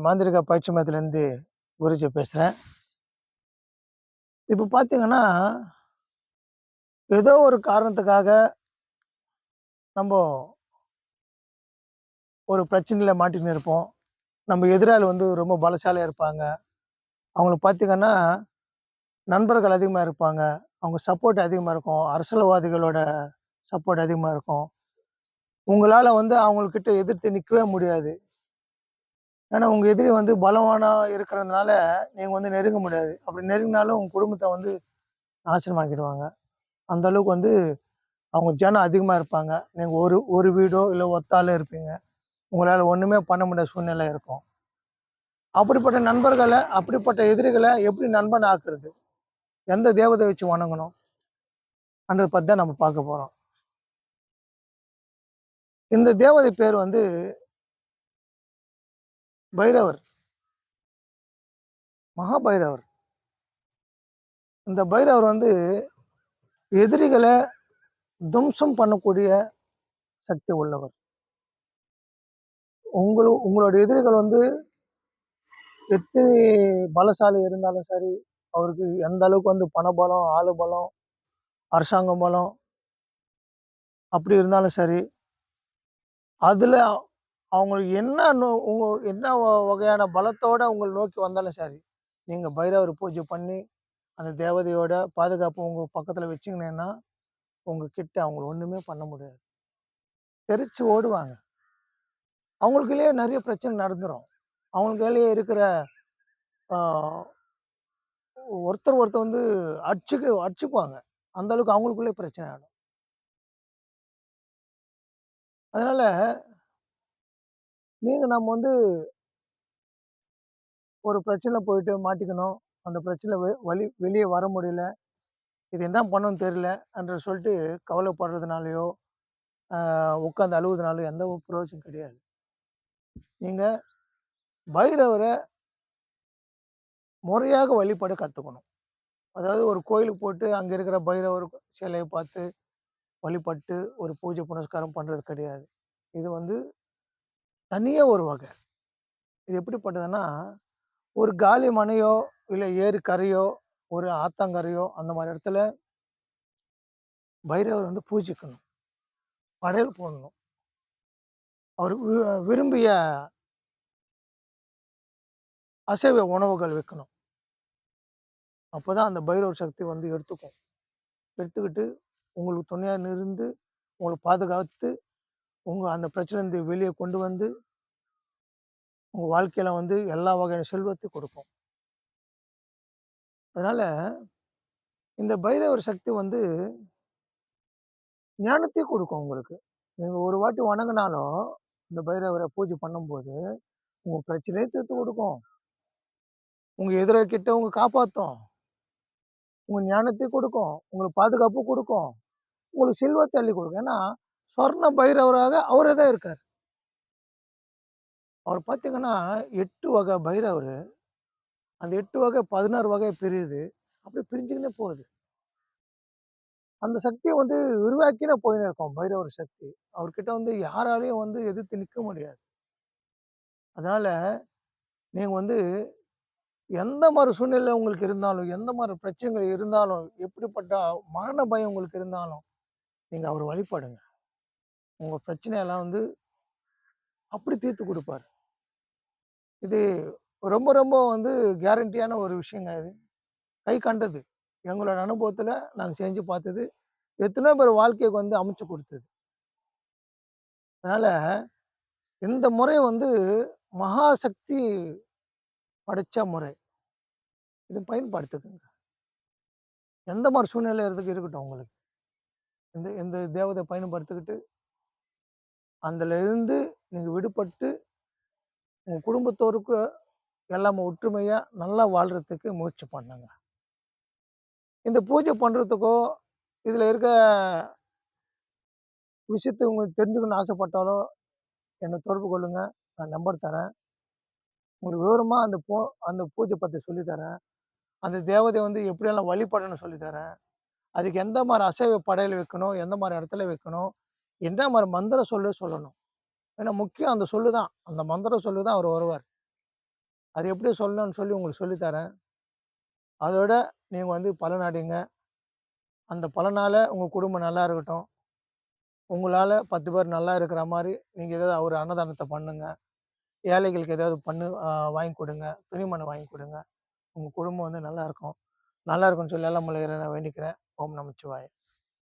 மாந்திரிக பயிற்சி மையத்திலேருந்து குருஜி பேசுறேன். இப்ப பார்த்தீங்கன்னா, ஏதோ ஒரு காரணத்துக்காக நம்போ ஒரு பிரச்சனையில மாட்டின்னு இருப்போம். நம்ம எதிராளி வந்து ரொம்ப பலசாலியா இருப்பாங்க. அவங்களுக்கு பார்த்தீங்கன்னா, நண்பர்கள் அதிகமா இருப்பாங்க. அவங்க சப்போர்ட் அதிகமா இருக்கும். அரசியல்வாதிகளோட சப்போர்ட் அதிகமா இருக்கும். உங்களால வந்து அவங்ககிட்ட எதிர்த்து நிக்கவே முடியாது. ஏன்னா, உங்க எதிரி வந்து பலவானா இருக்கிறதுனால, நீங்க வந்து நெருங்க முடியாது. அப்படி நெருங்குனாலும் உங்க குடும்பத்த வந்து நாசனமாக்கிடுவாங்க. அந்த அளவுக்கு வந்து அவங்க ஜனம் அதிகமா இருப்பாங்க. நீங்க ஒரு ஒரு வீடோ, இல்ல ஒத்த ஆளோ இருப்பீங்க. உங்களால ஒண்ணுமே பண்ண முடியாத சூழ்நிலை இருக்கும். அப்படிப்பட்ட நண்பர்கள, அப்படிப்பட்ட எதிரிகள எப்படி நண்பன் ஆக்குறது? எந்த தேவத வச்சு வணங்கணும்? அன்றத பத்தி தான் நம்ம பார்க்க போறோம். இந்த தேவதை பேர் வந்து பைரவர். மகாபைரவர். இந்த பைரவர் வந்து எதிரிகள துவம்சம் பண்ணக்கூடிய சக்தி உள்ளவர். உங்களோட எதிரிகள் வந்து எத்தனை பலசாலி இருந்தாலும் சரி, அவருக்கு எந்த அளவுக்கு வந்து பணபலம், ஆளு பலம், அரசாங்க பலம் அப்படி இருந்தாலும் சரி, அதுல அவங்களுக்கு என்ன என்ன வகையான பலத்தோட உங்கள நோக்கி வந்தாலும் சரி, நீங்க பைரவர் பூஜை பண்ணி, அந்த தேவதையோட பாதுகாப்பு உங்க பக்கத்துல வச்சீங்கன்னா, உங்க கிட்ட அவங்கள ஒண்ணுமே பண்ண முடியாது. தெறிச்சு ஓடுவாங்க. அவங்களுக்குள்ளேயே நெறைய பிரச்சனை நடந்துரும். அவங்களுக்குள்ளேயே இருக்கிற ஆ ஒருத்தர் வந்து அடிச்சுக்குவாங்க. அந்த அளவுக்கு அவங்களுக்குள்ளயே பிரச்சனை ஆயிடும். அதனால நம்ம வந்து ஒரு பிரச்சனையில போயிட்டு மாட்டிக்கணும். அந்த பிரச்சனையில வெளிய வர முடியல. இது என்ன பண்ணணும்னு தெரியல என்று சொல்லிட்டு கவலைப்படுறதுனாலயோ, உட்கார்ந்து அழுவுறதுனாலயோ எந்த ஒரு பிரயோஜனம் கிடையாது. நீங்க பைரவர முறையாக வழிபட கத்துக்கணும். அதாவது ஒரு கோயிலுக்கு போட்டு அங்க இருக்கிற பைரவர் சிலைய பார்த்து வழிபட்டு ஒரு பூஜை புனஸ்காரம் பண்றது கிடையாது. இது வந்து தனியா ஒரு வகை. இது எப்படிப்பட்டதுன்னா, ஒரு காலி மனையோ, இல்ல ஏரி கரையோ, ஒரு ஆத்தங்கரையோ அந்த மாரி இடத்துல பைரவர் வந்து பூஜிக்கணும். படையல் போடணும். அவர் விரும்பிய அசைவ உணவுகள் வைக்கணும். அப்பதான் அந்த பைரவர் சக்தி வந்து எடுத்துக்கும். எடுத்துக்கிட்டு உங்களுக்கு துணையா இருந்து, உங்கள பாதுகாத்து, உங்க அந்த பிரச்சனையிலருந்து வெளிய கொண்டு வந்து, உங்க வாழ்க்கையில வந்து எல்லா வகையான செல்வத்தையும் கொடுக்கும். அதனால இந்த பைரவர் சக்தி வந்து ஞானத்தையும் கொடுக்கும் உங்களுக்கு. நீங்க ஒரு வாட்டி வணங்குனாலும், இந்த பைரவர பூஜை பண்ணும்போது, உங்க பிரச்சனைய தீர்த்து கொடுக்கும். உங்க எதிராளிகிட்ட உங்கள காப்பாத்தும். உங்க ஞானத்தையும் கொடுக்கும். உங்களுக்கு பாதுகாப்பு கொடுக்கும். உங்களுக்கு செல்வத்த அள்ளிக் கொடுக்கும். ஏன்னா, சொர்ண பைரவராக அவரே தான் இருக்காரு. அவர் பார்த்தீங்கன்னா, 8 வகை பைரவரு. அந்த 8 வகை 16 வகை பிரியுது. அப்படியே பிரிஞ்சுக்கினே போகுது. அந்த சக்திய வந்து விரிவாக்கினே போயினே இருக்கும் பைரவர் சக்தி. அவர்கிட்ட வந்து யாராலயும் வந்து எதிர்த்து நிக்க முடியாது. அதனால நீங்க வந்து எந்த மாரி சூழ்நிலை உங்களுக்கு இருந்தாலும், எந்த மாரி பிரச்சனைகள் இருந்தாலும், எப்படிப்பட்ட மரண பயம் உங்களுக்கு இருந்தாலும், நீங்க அவர வழிபடுங்க. உங்க பிரச்சனையெல்லாம் வந்து அப்படி தீர்த்து குடுப்பாரு. இது ரொம்ப ரொம்ப வந்து கேரண்டியான ஒரு விஷயங்க இது. கை கண்டது. எங்களோட அனுபவத்துல நாங்க செஞ்சு பார்த்தது. எத்தனையோ பேர் வாழ்க்கைக்கு வந்து அமைச்சு குடுத்தது. அதனால இந்த முறை வந்து மகாசக்தி படைச்ச முறை. இத பயன்படுத்துக்கங்க. எந்த மாரி சூழ்நிலை இருக்கட்டும் உங்களுக்கு. இந்த இந்த தேவத பயன்படுத்திக்கிட்டு, அதுல இருந்து நீங்க விடுபட்டு, உங்க குடும்பத்தோருக்கு எல்லாமே ஒற்றுமையா நல்லா வாழ்றதுக்கு முயற்சி பண்ணுங்க. இந்த பூஜை பண்றதுக்கோ, இதுல இருக்க விஷயத்த உங்களுக்கு தெரிஞ்சுக்கணும்னு ஆசைப்பட்டாலோ, என்ன தொடர்பு கொள்ளுங்க. நான் நம்பர் தரேன். உங்களுக்கு விவரமா அந்த பூஜை பத்தி சொல்லி தரேன். அந்த தேவதைய வந்து எப்படியெல்லாம் வழிபடணும்னு சொல்லி தரேன். அதுக்கு எந்த மாரி அசைவ படையல் வைக்கணும், எந்த மாரி இடத்துல வைக்கணும், என்ன மாரி மந்திர சொல்லு சொல்லணும். ஏன்னா முக்கியம் அந்த சொல்லு தான். அந்த மந்திர சொல்லு தான் அவரு வருவார். அது எப்படி சொல்லணும்னு சொல்லி உங்களுக்கு சொல்லி தரேன். அதோட நீங்க வந்து பலனடைங்க. அந்த பலனால உங்க குடும்பம் நல்லா இருக்கட்டும். உங்களால 10 பேர் நல்லா இருக்கிற மாரி நீங்க ஏதாவது ஒரு அன்னதானத்த பண்ணுங்க. ஏழைகளுக்கு ஏதாவது வாங்கி குடுங்க. துணிமணி வாங்கி குடுங்க. உங்க குடும்பம் வந்து நல்லா இருக்கும். நல்லா இருக்கும்னு சொல்லி எல்லாம் வல்ல இறைவன வேண்டிக்கிறேன். ஓம் நமச்சிவாய!